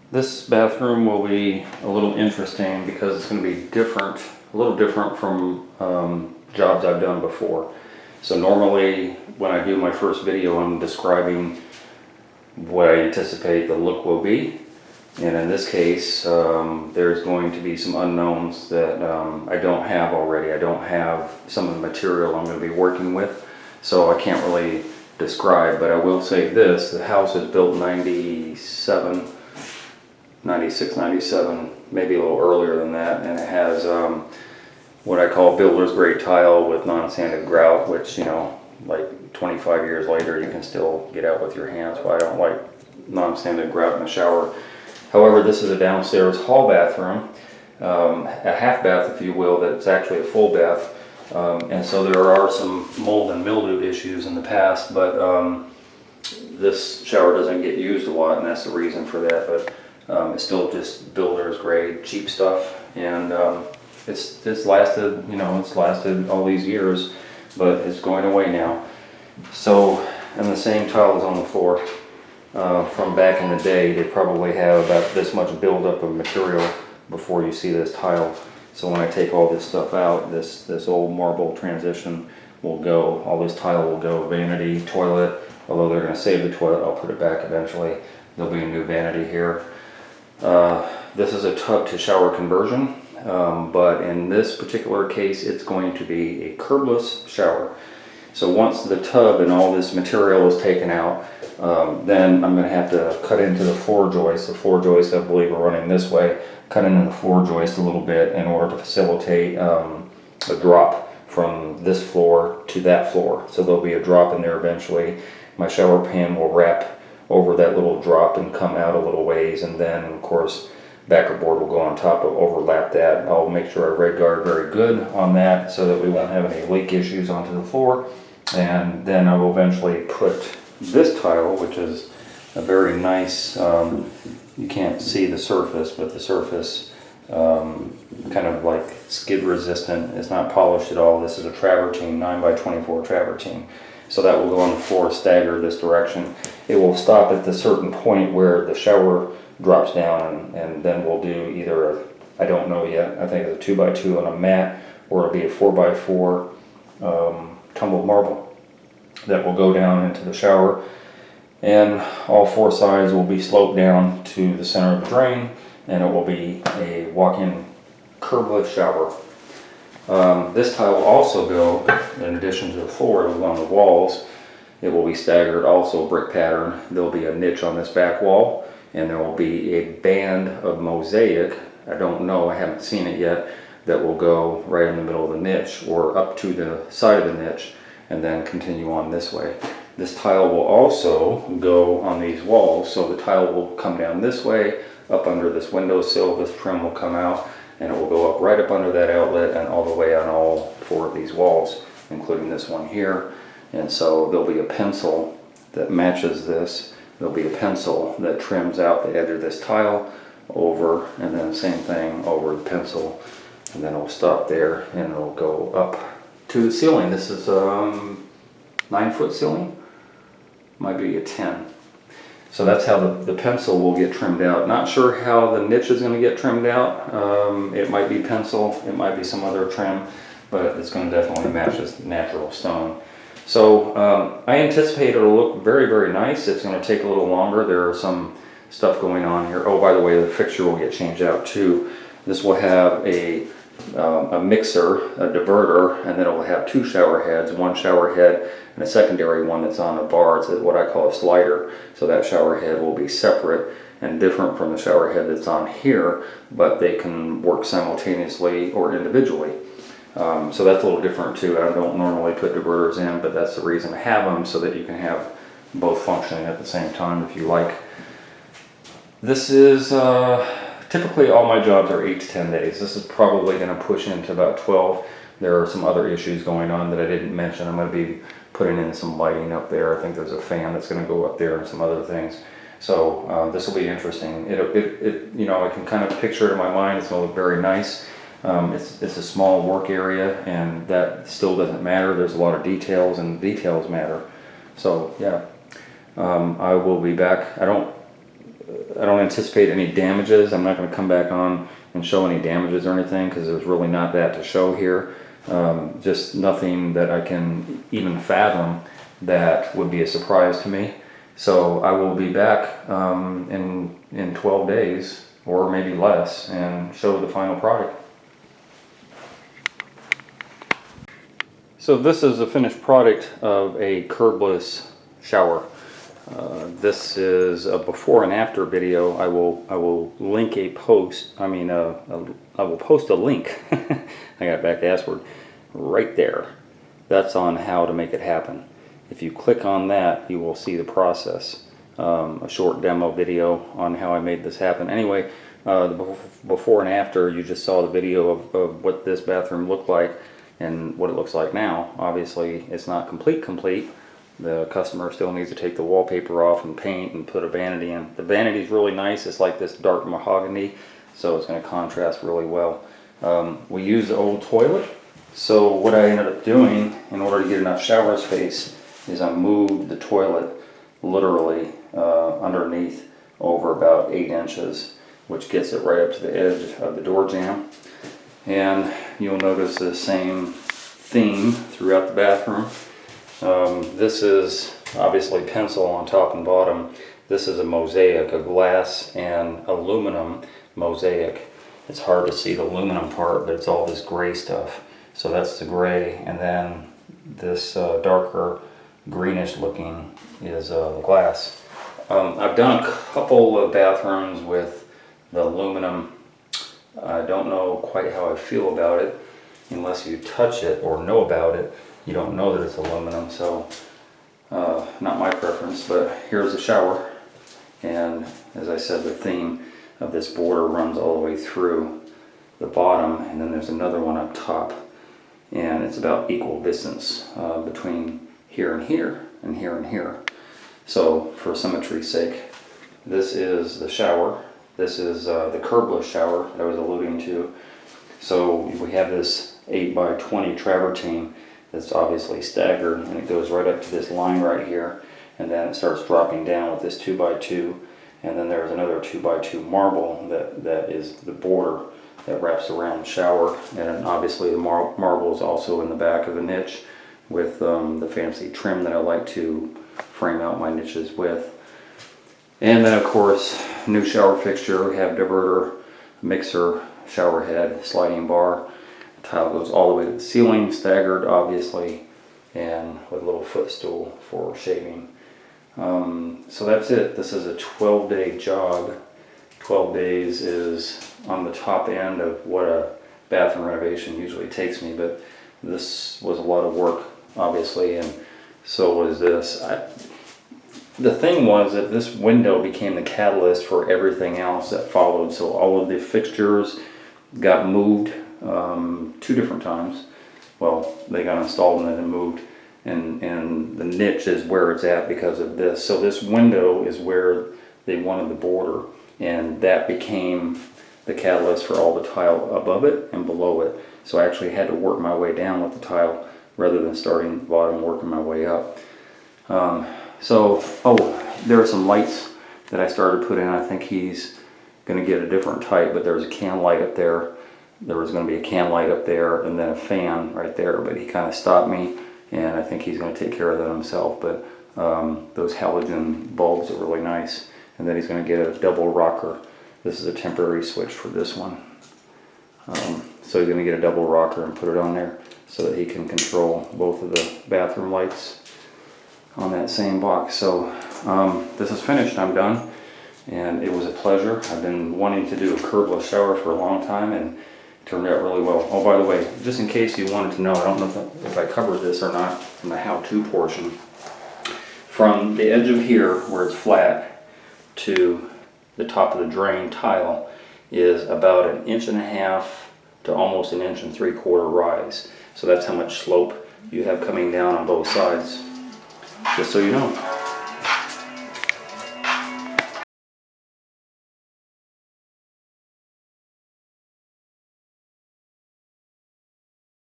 This bathroom will be a little interesting because it's going to be different, a little different from jobs I've done before. So normally when I do my first video, I'm describing what I anticipate the look will be. And in this case, there's going to be some unknowns that I don't have already. I don't have some of the material I'm going to be working with, so I can't really describe, but I will say this: the house is built 96, 97, maybe a little earlier than that, and it has what I call builder's grade tile with non-sanded grout, which, you know, like 25 years later you can still get out with your hands. But I don't like non-sanded grout in the shower. However, this is a downstairs hall bathroom, a half bath if you will, that's actually a full bath. And so there are some mold and mildew issues in the past, but this shower doesn't get used a lot, and that's the reason for that. But it's still just builder's grade, cheap stuff, and it's lasted, you know, it's lasted all these years, but it's going away now. So, and the same tile is on the floor. From back in the day, they probably have about this much buildup of material before you see this tile. So when I take all this stuff out, this old marble transition will go, all this tile will go. Vanity, toilet, although they're going to save the toilet, I'll put it back eventually. There'll be a new vanity here. This is a tub to shower conversion, but in this particular case, it's going to be a curbless shower. So once the tub and all this material is taken out, then I'm going to have to cut into the floor joist. The floor joist, I believe, are running this way. Cut into the floor joist a little bit in order to facilitate a drop from this floor to that floor. So there'll be a drop in there eventually. My shower pan will wrap over that little drop and come out a little ways, and then of course backer board will go on top of overlap that. I'll make sure I red guard very good on that so that we won't have any leak issues onto the floor. And then I will eventually put this tile, which is a very nice, you can't see the surface, but the surface kind of like skid resistant. It's not polished at all. This is a travertine, 9x24 travertine. So that will go on the floor staggered this direction. It will stop at the certain point where the shower drops down, and then we'll do either, I don't know yet, I think it's a 2x2 on a mat, or it'll be a 4x4 tumbled marble that will go down into the shower, and all four sides will be sloped down to the center of the drain, and it will be a walk-in curbless shower. This tile will also go, in addition to the floor, it will go on the walls. It will be staggered, also brick pattern. There will be a niche on this back wall, and there will be a band of mosaic, I don't know, I haven't seen it yet, that will go right in the middle of the niche or up to the side of the niche and then continue on this way. This tile will also go on these walls, so the tile will come down this way, up under this windowsill. This trim will come out and it will go up right up under that outlet and all the way on all four of these walls, including this one here. And so there'll be a pencil that matches this. There'll be a pencil that trims out the edge of this tile over, and then the same thing over the pencil, and then it'll stop there and it'll go up to the ceiling. This is 9-foot ceiling, might be a 10. So that's how the pencil will get trimmed out. Not sure how the niche is going to get trimmed out. It might be pencil, it might be some other trim, but it's going to definitely match this natural stone. So I anticipate it'll look very, very nice. It's going to take a little longer. There are some stuff going on here. Oh, by the way, the fixture will get changed out too. This will have a mixer, a diverter, and then it will have two shower heads, one shower head and a secondary one that's on a bar. It's what I call a slider. So that shower head will be separate and different from the shower head that's on here, but they can work simultaneously or individually. So that's a little different too. I don't normally put diverters in, but that's the reason I have them, so that you can have both functioning at the same time if you like. This is typically all my jobs are 8 to 10 days. This is probably going to push into about 12. There are some other issues going on that I didn't mention. I'm going to be putting in some lighting up there. I think there's a fan that's going to go up there and some other things. So this will be interesting. You know, I can kind of picture it in my mind. It's going to look very nice. It's a small work area, and that still doesn't matter. There's a lot of details, and details matter. So yeah, I will be back. I don't anticipate any damages. I'm not going to come back on and show any damages or anything because there's really not that to show here. Just nothing that I can even fathom that would be a surprise to me. So I will be back in 12 days or maybe less and show the final product. So this is a finished product of a curbless shower. This is a before and after video. I will link a post. I will post a link. I got back to S word right there. That's on how to make it happen. If you click on that, you will see the process. A short demo video on how I made this happen. Anyway, the before and after, you just saw the video of what this bathroom looked like and what it looks like now. Obviously, it's not complete. The customer still needs to take the wallpaper off and paint and put a vanity in. The vanity is really nice. It's like this dark mahogany, so it's going to contrast really well. We use the old toilet. So what I ended up doing in order to get enough shower space is I moved the toilet literally underneath over about 8 inches, which gets it right up to the edge of the door jamb. And you'll notice the same theme throughout the bathroom. This is obviously pencil on top and bottom. This is a mosaic, a glass and aluminum mosaic. It's hard to see the aluminum part, but it's all this gray stuff. So that's the gray, and then this darker greenish looking is the glass. I've done a couple of bathrooms with the aluminum. I don't know quite how I feel about it. Unless you touch it or know about it, you don't know that it's aluminum, so not my preference. But here's the shower, and as I said, the theme of this border runs all the way through the bottom, and then there's another one up top, and it's about equal distance between here and here and here and here. So for symmetry's sake, this is the shower. This is the curbless shower that I was alluding to. So we have this 8x20 travertine that's obviously staggered, and it goes right up to this line right here, and then it starts dropping down with this 2x2, and then there's another 2x2 marble that is the border that wraps around the shower, and obviously the marble is also in the back of a niche with the fancy trim that I like to frame out my niches with. And then of course, new shower fixture. We have diverter, mixer, shower head, sliding bar. The tile goes all the way to the ceiling, staggered obviously, and with a little footstool for shaving. So that's it. This is a 12-day job. 12 days is on the top end of what a bathroom renovation usually takes me, but this was a lot of work obviously, and so was this. The thing was that this window became the catalyst for everything else that followed. So all of the fixtures got moved 2 different times. Well, they got installed and then moved, and the niche is where it's at because of this. So this window is where they wanted the border, and that became the catalyst for all the tile above it and below it. So I actually had to work my way down with the tile rather than starting at the bottom and working my way up. There are some lights that I started to put in. I think he's going to get a different type, but there's a can light up there. There was going to be a can light up there and then a fan right there, but he kind of stopped me, and I think he's going to take care of that himself. But those halogen bulbs are really nice. And then he's going to get a double rocker. This is a temporary switch for this one. So he's going to get a double rocker and put it on there so that he can control both of the bathroom lights on that same box. So this is finished. I'm done, and it was a pleasure. I've been wanting to do a curbless shower for a long time, and it turned out really well. Oh, by the way, just in case you wanted to know, I don't know if I covered this or not in the how-to portion. From the edge of here, where it's flat, to the top of the drain tile is about 1.5 inches to almost 1 3/4 inches rise. So that's how much slope you have coming down on both sides, just so you know.